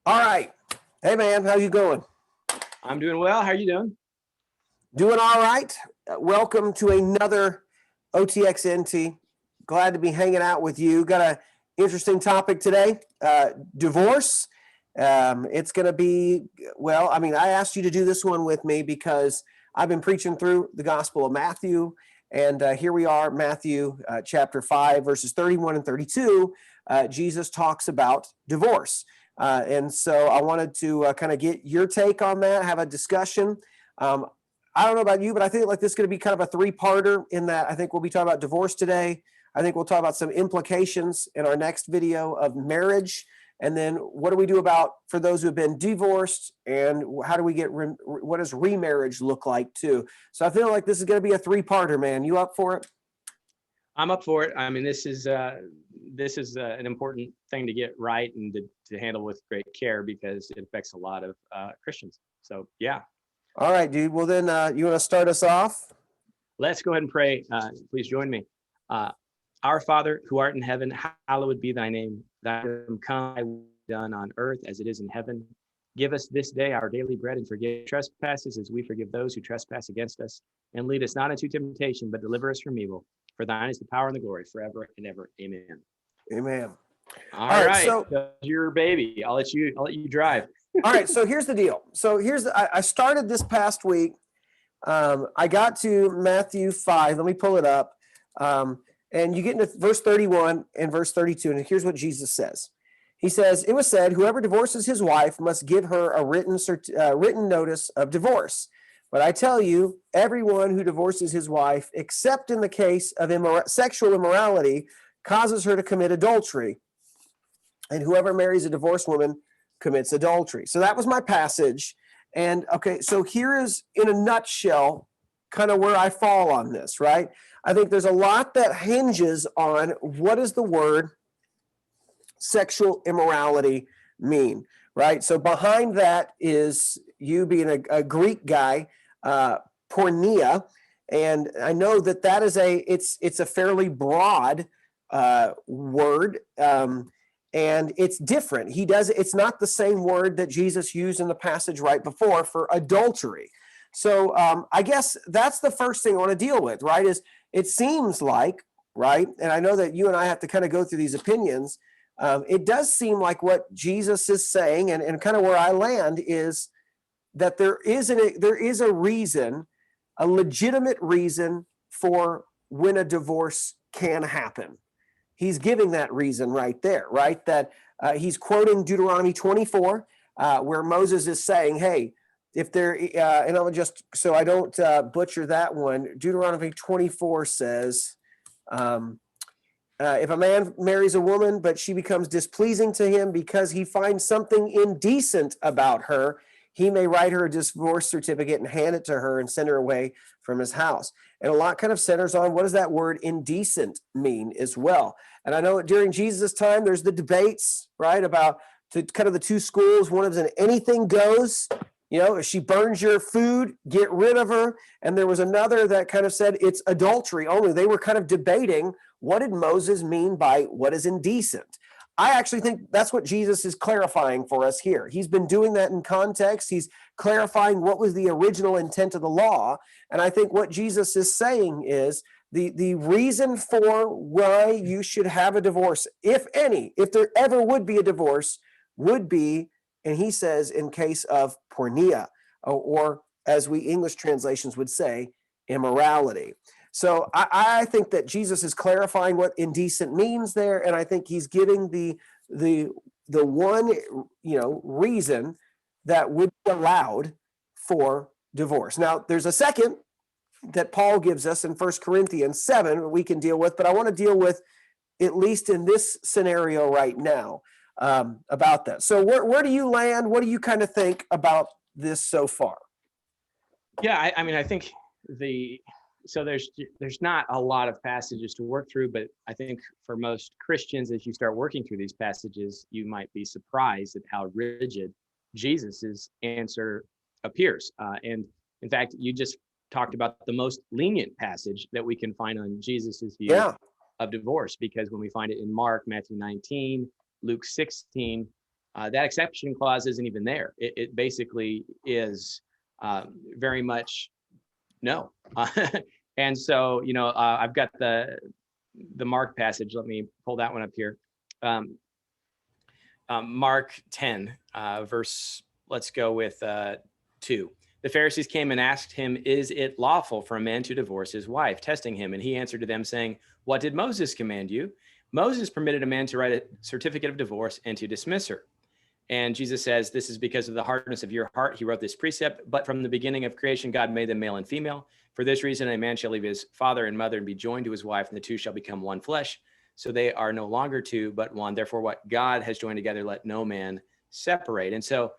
All right. Hey, man, how you going? I'm doing well. How are you doing? Doing all right. Welcome to another OTXNT. Glad to be hanging out with you. Got an interesting topic today, divorce. It's going to be, I asked you to do this one with me because I've been preaching through the Gospel of Matthew, and here we are, Matthew chapter 5, verses 31 and 32. Jesus talks about divorce. And so I wanted to kind of get your take on that, have a discussion. I don't know about you, but I think like this is going to be kind of a three-parter in that I think we'll be talking about divorce today. I think we'll talk about some implications in our next video of marriage. And then what do we do about for those who have been divorced, and how do we get, what does remarriage look like too? So I feel like this is going to be a three-parter, man. You up for it? I'm up for it. I mean, this is an important thing to get right and to handle with great care because it affects a lot of Christians. So yeah. All right, dude. Well, then you want to start us off? Let's go ahead and pray. Please join me. Our Father, who art in heaven, hallowed be thy name. Thy kingdom come, thy will be done on earth as it is in heaven. Give us this day our daily bread, and forgive trespasses as we forgive those who trespass against us. And lead us not into temptation, but deliver us from evil. For thine is the power and the glory forever and ever. Amen. Amen. All right. So your baby. I'll let you drive. All right. So here's the deal. So I started this past week. I got to Matthew 5. Let me pull it up. And you get into verse 31 and verse 32. And here's what Jesus says. He says, "It was said, whoever divorces his wife must give her a written notice of divorce. But I tell you, everyone who divorces his wife, except in the case of sexual immorality, causes her to commit adultery. And whoever marries a divorced woman commits adultery." So that was my passage. And okay, so here is in a nutshell kind of where I fall on this, right? I think there's a lot that hinges on what does the word sexual immorality mean, right? So behind that is you being a Greek guy, porneia, and I know that is it's a fairly broad word, and it's different. It's not the same word that Jesus used in the passage right before for adultery. So I guess that's the first thing I want to deal with, right? Is it seems like, right, and I know that you and I have to kind of go through these opinions. It does seem like what Jesus is saying, and kind of where I land is that there is a reason, a legitimate reason for when a divorce can happen. He's giving that reason right there, right? That he's quoting Deuteronomy 24, where Moses is saying, hey, if there, and I'll just, so I don't butcher that one, Deuteronomy 24 says, if a man marries a woman, but she becomes displeasing to him because he finds something indecent about her, he may write her a divorce certificate and hand it to her and send her away from his house. And a lot kind of centers on what does that word indecent mean as well. And I know during Jesus' time, there's the debates, right, about kind of the two schools. One of them, anything goes. If she burns your food, get rid of her. And there was another that kind of said it's adultery only. They were kind of debating what did Moses mean by what is indecent. I actually think that's what Jesus is clarifying for us here. He's been doing that in context. He's clarifying what was the original intent of the law. And I think what Jesus is saying is the reason for why you should have a divorce, if there ever would be a divorce, would be, and he says, in case of porneia, or as we English translations would say, immorality. So I think that Jesus is clarifying what indecent means there, and I think he's giving the one reason that would be allowed for divorce. Now, there's a second that Paul gives us in 1 Corinthians 7 we can deal with, but I want to deal with, at least in this scenario right now, about that. So where do you land? What do you kind of think about this so far? Yeah, I mean, I think there's not a lot of passages to work through, but I think for most Christians, as you start working through these passages, you might be surprised at how rigid Jesus's answer appears. And in fact, you just talked about the most lenient passage that we can find on Jesus's view of divorce, because when we find it in Mark, Matthew 19, Luke 16, that exception clause isn't even there. It basically is very much no. And so, I've got the Mark passage. Let me pull that one up here. Mark 10, verse, let's go with 2. The Pharisees came and asked him, "Is it lawful for a man to divorce his wife?" testing him. And he answered to them, saying, "What did Moses command you?" "Moses permitted a man to write a certificate of divorce and to dismiss her." And Jesus says, "This is because of the hardness of your heart. He wrote this precept, but from the beginning of creation, God made them male and female. For this reason, a man shall leave his father and mother and be joined to his wife, and the two shall become one flesh. So they are no longer two, but one. Therefore, what God has joined together, let no man separate." And so,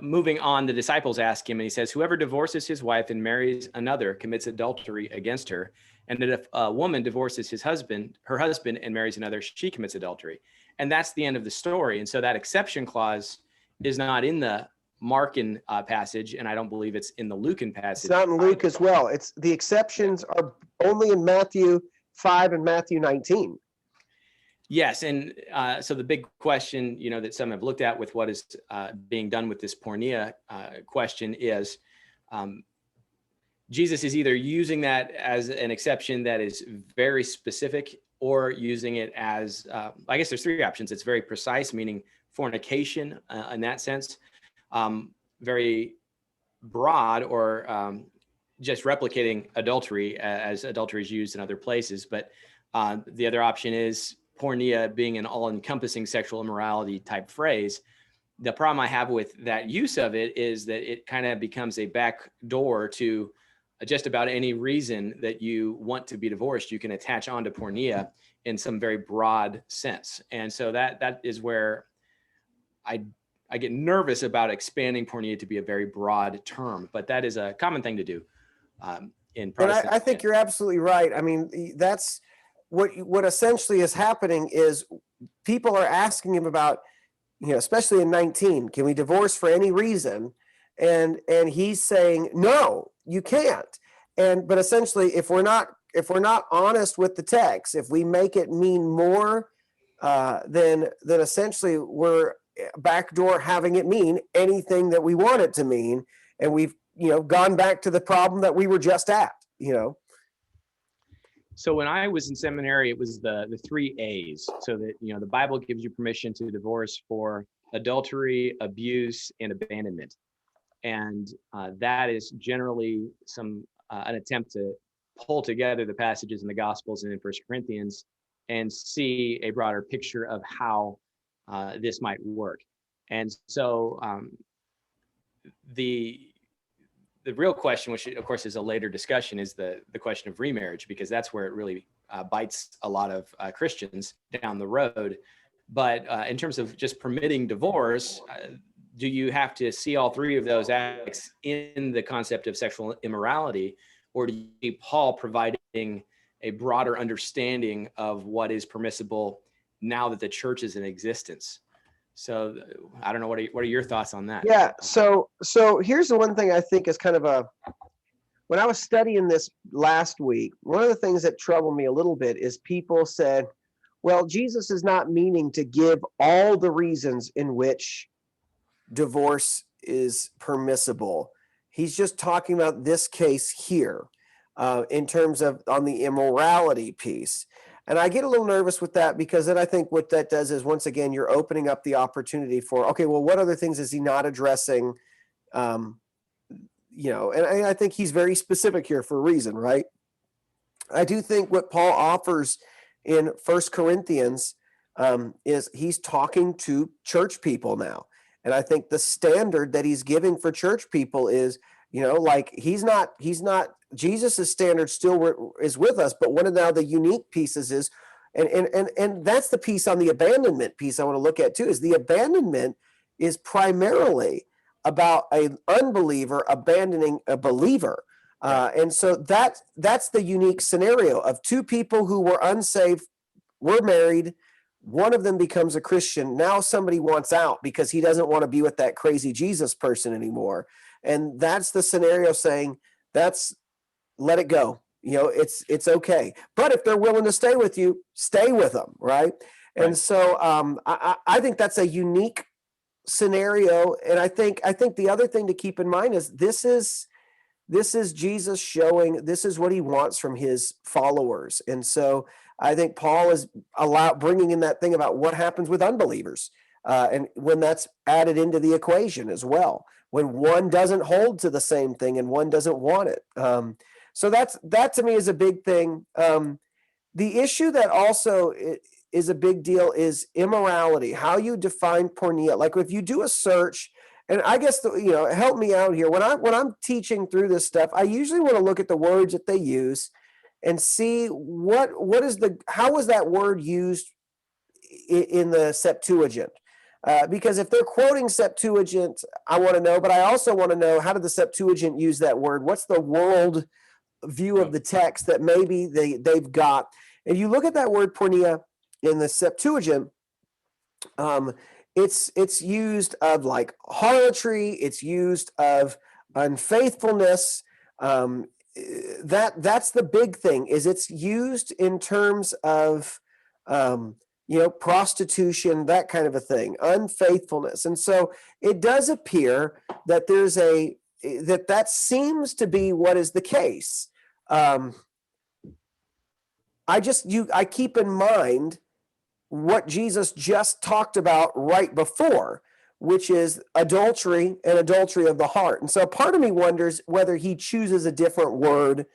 moving on, the disciples ask him, and he says, "Whoever divorces his wife and marries another commits adultery against her. And that if a woman divorces her husband and marries another, she commits adultery." And that's the end of the story. And so that exception clause is not in the Markan passage, and I don't believe it's in the Lucan passage. It's not in Luke as well. It's the exceptions are only in Matthew 5 and Matthew 19. Yes, and so the big question, that some have looked at with what is being done with this pornea question is, Jesus is either using that as an exception that is very specific, or using it as, I guess there's 3 options. It's very precise, meaning fornication in that sense, very broad, or just replicating adultery as adultery is used in other places. But the other option is pornea being an all-encompassing sexual immorality type phrase. The problem I have with that use of it is that it kind of becomes a back door to just about any reason that you want to be divorced. You can attach onto pornea in some very broad sense. And so that is where I get nervous about expanding pornea to be a very broad term, but that is a common thing to do in Protestant. And I think you're absolutely right. I mean, that's what essentially is happening is people are asking him about, especially in 19, can we divorce for any reason? And he's saying, no, you can't. But essentially, if we're not honest with the text, if we make it mean more, then essentially we're backdoor having it mean anything that we want it to mean. And we've, gone back to the problem that we were just at, So when I was in seminary, it was the 3 A's. So that, the Bible gives you permission to divorce for adultery, abuse, and abandonment. And that is generally an attempt to pull together the passages in the Gospels and in 1 Corinthians and see a broader picture of how this might work. And so the real question, which of course is a later discussion, is the question of remarriage, because that's where it really bites a lot of Christians down the road. But in terms of just permitting divorce, do you have to see all 3 of those acts in the concept of sexual immorality, or do you see Paul providing a broader understanding of what is permissible now that the church is in existence? So I don't know. What are your thoughts on that? Yeah. So here's the one thing I think is kind of when I was studying this last week, one of the things that troubled me a little bit is people said, well, Jesus is not meaning to give all the reasons in which divorce is permissible. He's just talking about this case here in terms of on the immorality piece. And I get a little nervous with that, because then I think what that does is, once again, you're opening up the opportunity for, okay, well, what other things is he not addressing? And I think he's very specific here for a reason, right? I do think what Paul offers in 1 Corinthians is he's talking to church people now. And I think the standard that he's giving for church people is, he's not Jesus's standard still is with us, but one of now the unique pieces is, and that's the piece on the abandonment piece I want to look at too, is the abandonment is primarily about an unbeliever abandoning a believer. And so that's the unique scenario of 2 people who were unsaved, were married. One of them becomes a Christian. Now somebody wants out because he doesn't want to be with that crazy Jesus person anymore. And that's the scenario saying, let it go. It's okay. But if they're willing to stay with you, stay with them, right? And Right. so I think that's a unique scenario. And I think the other thing to keep in mind is this is Jesus showing this is what he wants from his followers. And so I think Paul is bringing in that thing about what happens with unbelievers. And when that's added into the equation as well, when one doesn't hold to the same thing and one doesn't want it. So that to me is a big thing. The issue that also is a big deal is immorality, how you define pornea. Like if you do a search, and I guess help me out here. When I'm teaching through this stuff, I usually want to look at the words that they use and see how was that word used in the Septuagint. Because if they're quoting Septuagint, I want to know, but I also want to know, how did the Septuagint use that word? What's the world view of the text that maybe they've got? And you look at that word pornea in the Septuagint, it's used of like harlotry, it's used of unfaithfulness. That's the big thing, is it's used in terms of prostitution, that kind of a thing, unfaithfulness. And so it does appear that that seems to be what is the case. I keep in mind what Jesus just talked about right before, which is adultery and adultery of the heart. And so part of me wonders whether he chooses a different word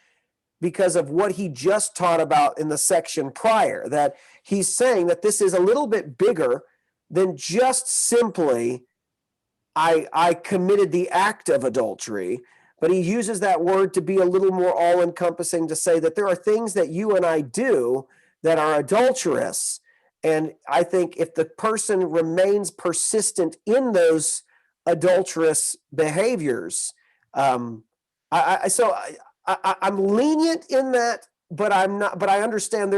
because of what he just taught about in the section prior, that he's saying that this is a little bit bigger than just simply, I committed the act of adultery. But he uses that word to be a little more all-encompassing, to say that there are things that you and I do that are adulterous. And I think if the person remains persistent in those adulterous behaviors, I'm lenient in that, but I'm not. But I understand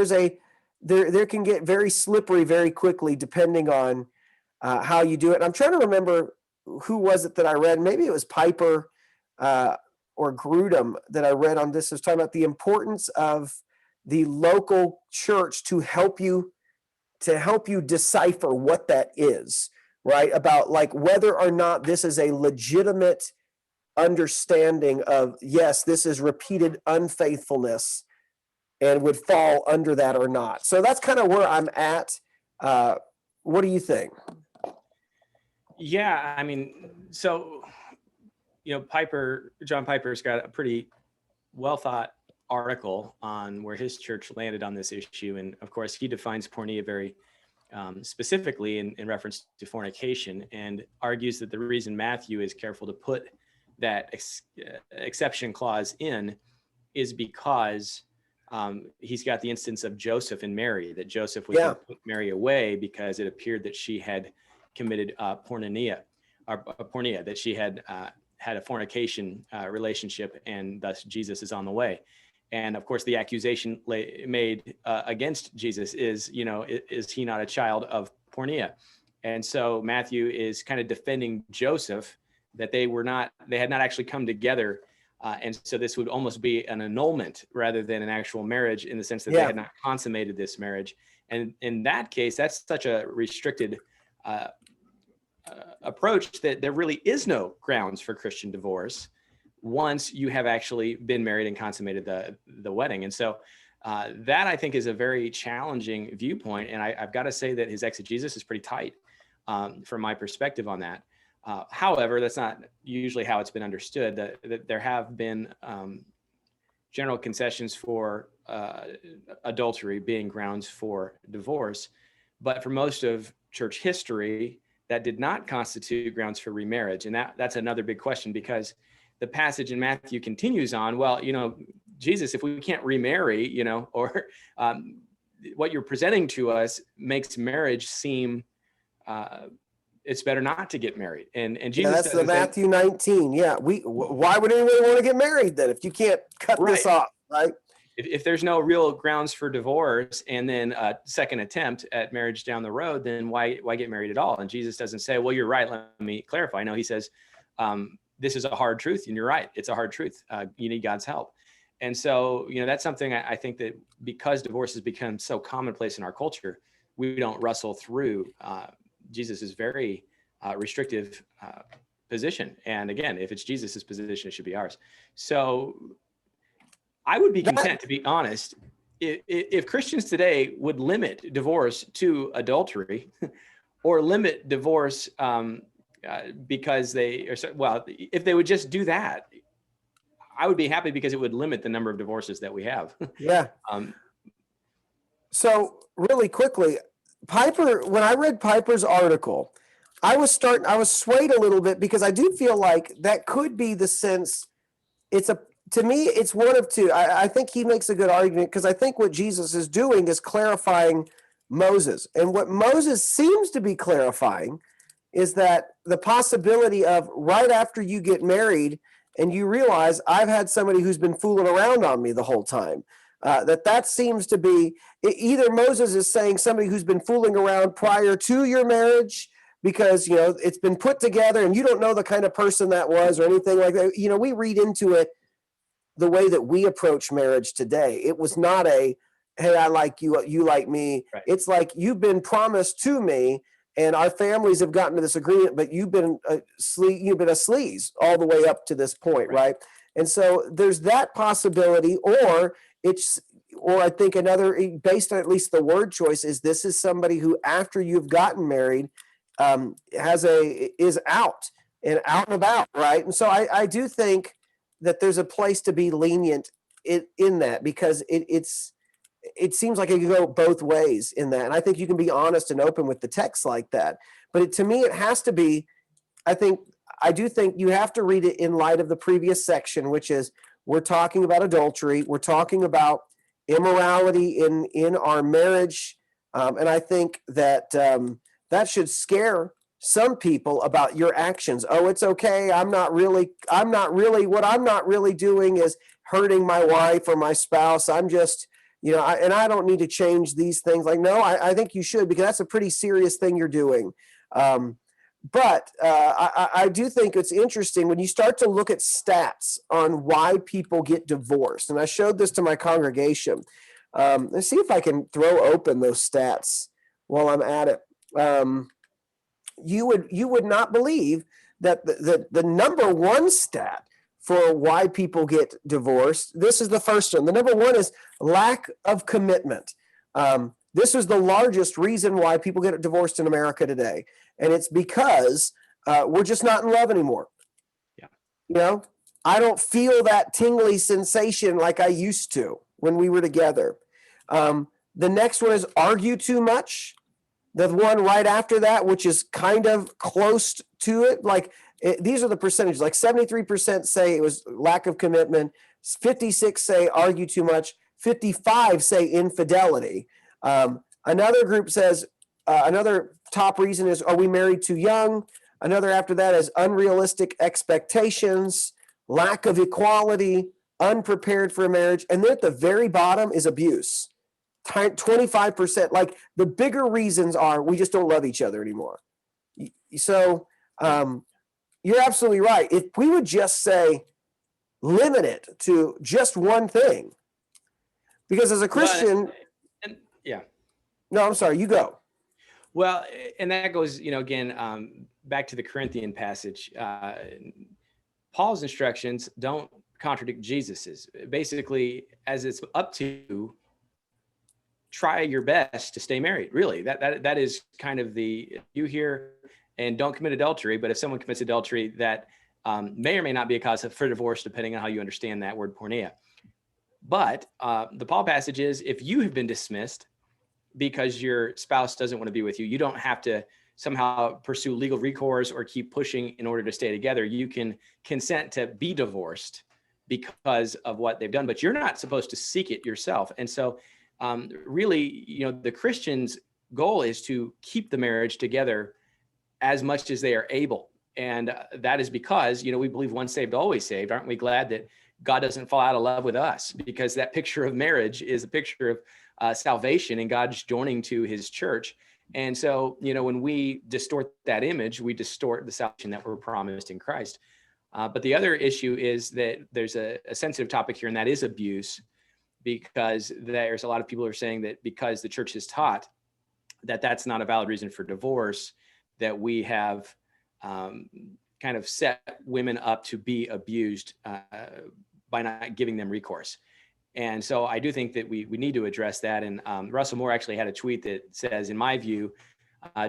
there can get very slippery very quickly depending on how you do it. And I'm trying to remember who was it that I read. Maybe it was Piper or Grudem that I read on this. It was talking about the importance of the local church to help you decipher what that is, right? About like whether or not this is a legitimate understanding of, yes, this is repeated unfaithfulness and would fall under that or not. So that's kind of where I'm at. What do you think? Yeah, I mean, so John Piper's got a pretty well thought article on where his church landed on this issue. And of course, he defines pornea very specifically in reference to fornication, and argues that the reason Matthew is careful to put that exception clause in is because he's got the instance of Joseph and Mary, that Joseph was going to put Mary away because it appeared that she had committed pornea, that she had had a fornication relationship, and thus Jesus is on the way. And of course, the accusation made against Jesus is, is he not a child of pornea? And so Matthew is kind of defending Joseph, that they had not actually come together. And so this would almost be an annulment rather than an actual marriage, in the sense that they had not consummated this marriage. And in that case, that's such a restricted approach that there really is no grounds for Christian divorce once you have actually been married and consummated the wedding. And so that, I think, is a very challenging viewpoint. And I've got to say that his exegesis is pretty tight from my perspective on that. However, that's not usually how it's been understood. That there have been general concessions for adultery being grounds for divorce. But for most of church history, that did not constitute grounds for remarriage. And that's another big question, because the passage in Matthew continues on, well, Jesus, if we can't remarry, or what you're presenting to us makes marriage seem it's better not to get married. And Jesus, that's the Matthew 19. Yeah. Why would anyone want to get married then if you can't cut this off, right? If there's no real grounds for divorce and then a second attempt at marriage down the road, then why get married at all? And Jesus doesn't say, well, you're right, let me clarify. No, he says, this is a hard truth, and you're right. It's a hard truth. You need God's help. And so, that's something I think that because divorce has become so commonplace in our culture, we don't wrestle through Jesus's very restrictive position. And again, if it's Jesus's position, it should be ours. So I would be content, to be honest, if Christians today would limit divorce to adultery or limit divorce because they are, well, if they would just do that, I would be happy because it would limit the number of divorces that we have. Yeah. So really quickly, Piper, when I read Piper's article, I was swayed a little bit because I do feel like that could be the sense. To me, it's one of two. I think he makes a good argument because I think what Jesus is doing is clarifying Moses. And what Moses seems to be clarifying is that the possibility of right after you get married and you realize I've had somebody who's been fooling around on me the whole time, that seems to be either Moses is saying somebody who's been fooling around prior to your marriage because, it's been put together and you don't know the kind of person that was or anything like that. We read into it the way that we approach marriage today. It was not hey, I like you, you like me. Right. It's like you've been promised to me and our families have gotten to this agreement, but you've been a sleaze all the way up to this point, right? And so there's that possibility, or I think another, based on at least the word choice, this is somebody who after you've gotten married is out and about, right? And so I do think that there's a place to be lenient in that because it seems like it can go both ways in that. And I think you can be honest and open with the text like that. But to me, it has to be, I do think you have to read it in light of the previous section, which is we're talking about adultery. We're talking about immorality in our marriage. And I think that that should scare some people about your actions. Oh, it's okay. What I'm not really doing is hurting my wife or my spouse. I'm just, and I don't need to change these things. Like, no, I think you should, because that's a pretty serious thing you're doing. But I do think it's interesting when you start to look at stats on why people get divorced. And I showed this to my congregation. Let's see if I can throw open those stats while I'm at it. You would not believe that the number one stat for why people get divorced. This is the first one. The number one is lack of commitment. This is the largest reason why people get divorced in America today. And it's because we're just not in love anymore. Yeah. I don't feel that tingly sensation like I used to when we were together. The next one is argue too much. The one right after that, which is kind of close to it, these are the percentages. Like 73% say it was lack of commitment, 56 say argue too much, 55 say infidelity. Another group says another top reason is, are we married too young? Another after that is unrealistic expectations, lack of equality, unprepared for a marriage. And then at the very bottom is abuse. 25%. Like the bigger reasons are we just don't love each other anymore. So you're absolutely right. If we would just say limit it to just one thing, because as a Christian, no, I'm sorry, you go. Well, and that goes, again, back to the Corinthian passage. Paul's instructions don't contradict Jesus's. Basically, as it's up to, try your best to stay married. Really, that is kind of you hear, and don't commit adultery. But if someone commits adultery, that may or may not be a cause for divorce, depending on how you understand that word porneia. But the Paul passage is, if you have been dismissed because your spouse doesn't want to be with you, you don't have to somehow pursue legal recourse or keep pushing in order to stay together. You can consent to be divorced because of what they've done, but you're not supposed to seek it yourself. And so really, the Christian's goal is to keep the marriage together as much as they are able. And that is because, we believe once saved, always saved. Aren't we glad that God doesn't fall out of love with us? Because that picture of marriage is a picture of salvation and God's joining to his church. And so, when we distort that image, we distort the salvation that we're promised in Christ. But the other issue is that there's a sensitive topic here, and that is abuse, because there's a lot of people who are saying that because the church has taught that's not a valid reason for divorce, that we have kind of set women up to be abused by not giving them recourse. And so I do think that we need to address that. And Russell Moore actually had a tweet that says, in my view,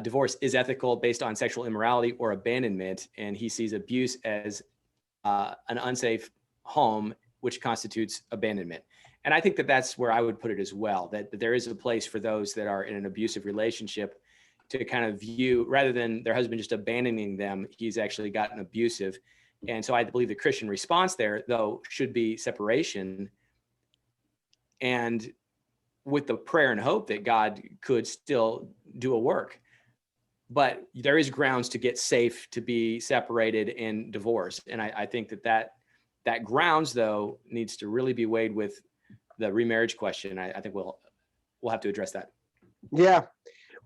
divorce is ethical based on sexual immorality or abandonment. And he sees abuse as an unsafe home, which constitutes abandonment. And I think that that's where I would put it as well, that there is a place for those that are in an abusive relationship to kind of view, rather than their husband just abandoning them, he's actually gotten abusive. And so I believe the Christian response there, though, should be separation, and with the prayer and hope that God could still do a work. But there is grounds to get safe, to be separated and divorced. And I think that grounds, though, needs to really be weighed with the remarriage question. I think we'll have to address that. Yeah.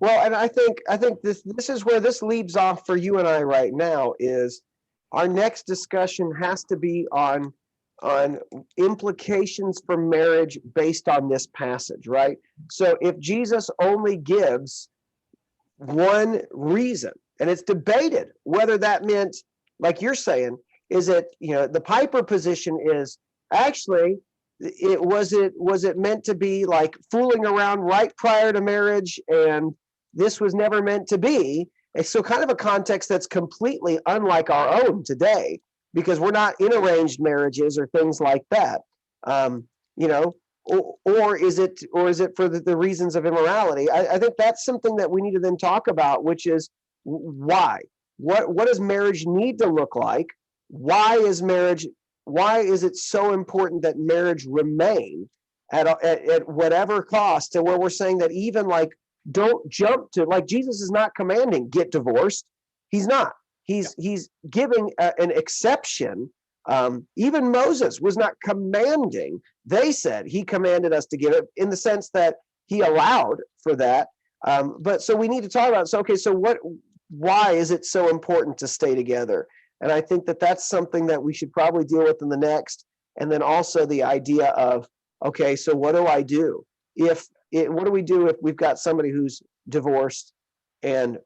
Well, and I think this is where this leads off for you and I right now, is our next discussion has to be on implications for marriage based on this passage, right? So if Jesus only gives one reason, and it's debated whether that meant, like you're saying, is it, the Piper position is actually, was it meant to be like fooling around right prior to marriage, and this was never meant to be? And so kind of a context that's completely unlike our own today, because we're not in arranged marriages or things like that. Or is it for the reasons of immorality? I think that's something that we need to then talk about, which is why. What does marriage need to look like? Why is it so important that marriage remain at whatever cost? And where we're saying that even like, don't jump to, like, Jesus is not commanding get divorced. He's not. He's giving an exception. Even Moses was not commanding. They said he commanded us to give it, in the sense that he allowed for that. But so we need to talk about it. So, okay, so why is it so important to stay together? And I think that that's something that we should probably deal with in the next. And then also the idea of, okay, so what do I do? What do we do if we've got somebody who's divorced and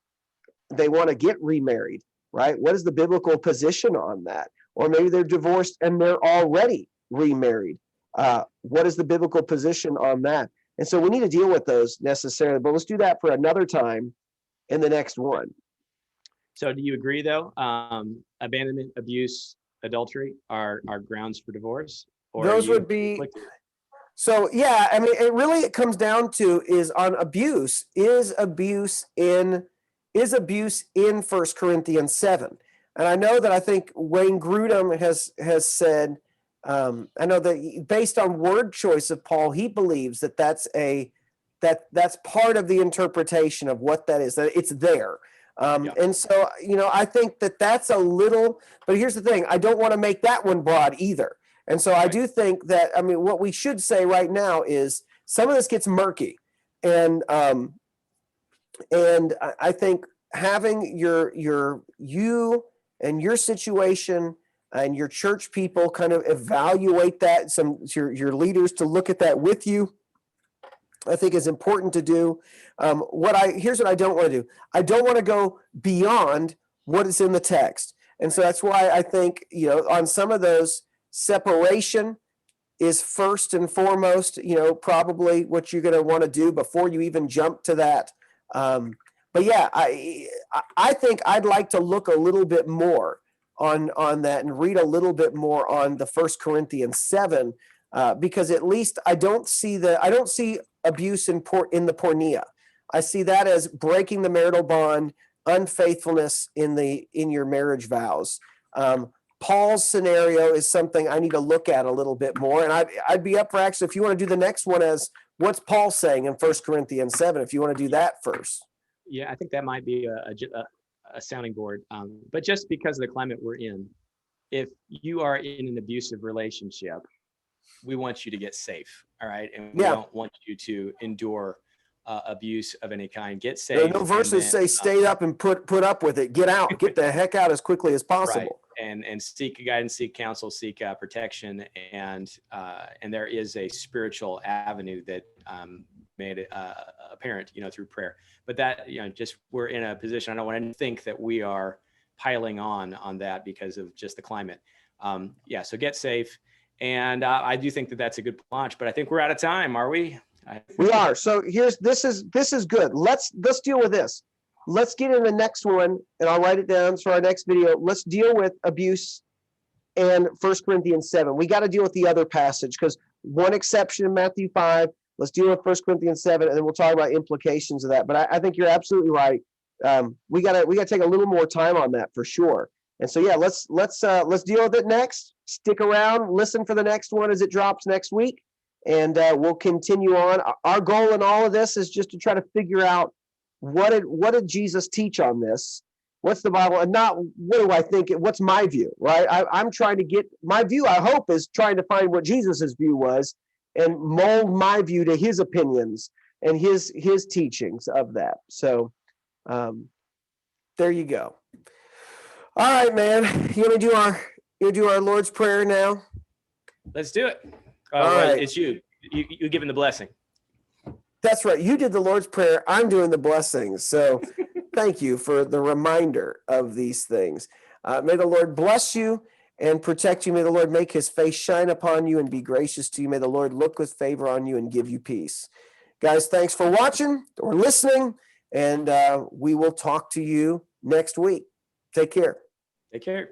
they want to get remarried, right? What is the biblical position on that? Or maybe they're divorced and they're already remarried. What is the biblical position on that? And so we need to deal with those necessarily, but let's do that for another time in the next one. So do you agree, though, abandonment, abuse, adultery are grounds for divorce? Or those would be conflicted? So, yeah, I mean, it comes down to is on abuse. Is abuse in 1 Corinthians 7? And I know that I think Wayne Grudem has said, I know that based on word choice of Paul, he believes that that's part of the interpretation of what that is, that it's there. And so, I think that that's a little, but here's the thing, I don't want to make that one broad either. And so I do think that, what we should say right now is some of this gets murky. And I think having you and your situation and your church people kind of evaluate that, your leaders to look at that with you, I think is important to do. Here's what I don't want to do. I don't want to go beyond what is in the text. And so that's why I think, on some of those, separation is first and foremost, probably what you're going to want to do before you even jump to that. But yeah, I think I'd like to look a little bit more on that and read a little bit more on the 1 Corinthians 7, because at least I don't see abuse in the pornea. I see that as breaking the marital bond, unfaithfulness in your marriage vows. Paul's scenario is something I need to look at a little bit more. And I'd be up for, actually, if you want to do the next one as what's Paul saying in 1 Corinthians 7, if you want to do that first. Yeah, I think that might be a sounding board. But just because of the climate we're in, if you are in an abusive relationship, we want you to get safe. All right. And we don't want you to endure abuse of any kind. Get safe. No verses say stay up and put up with it. Get out. Get the heck out as quickly as possible. Right. And seek guidance, seek counsel, seek protection, and there is a spiritual avenue that made it apparent, through prayer. But that, just we're in a position, I don't want to think that we are piling on that because of just the climate. So get safe. And I do think that that's a good launch, but I think we're out of time. Are we? We are. So this is good. Let's deal with this. Let's get in the next one, and I'll write it down for our next video. Let's deal with abuse and 1 Corinthians 7. We got to deal with the other passage because one exception in Matthew 5. Let's deal with 1 Corinthians 7, and then we'll talk about implications of that. But I think you're absolutely right. We gotta take a little more time on that for sure. And so yeah, let's deal with it next. Stick around, listen for the next one as it drops next week, and we'll continue on. Our goal in all of this is just to try to figure out what did Jesus teach on this? What's the Bible, and not what do I think? What's my view, right? I'm trying to get my view. I hope is trying to find what Jesus's view was, and mold my view to his opinions and his teachings of that. So there you go. All right, man. You want to do our Lord's Prayer now? Let's do it. All right. It's you. You giving the blessing. That's right. You did the Lord's Prayer. I'm doing the blessings. So thank you for the reminder of these things. May the Lord bless you and protect you. May the Lord make his face shine upon you and be gracious to you. May the Lord look with favor on you and give you peace. Guys, thanks for watching or listening, and we will talk to you next week. Take care. Take care.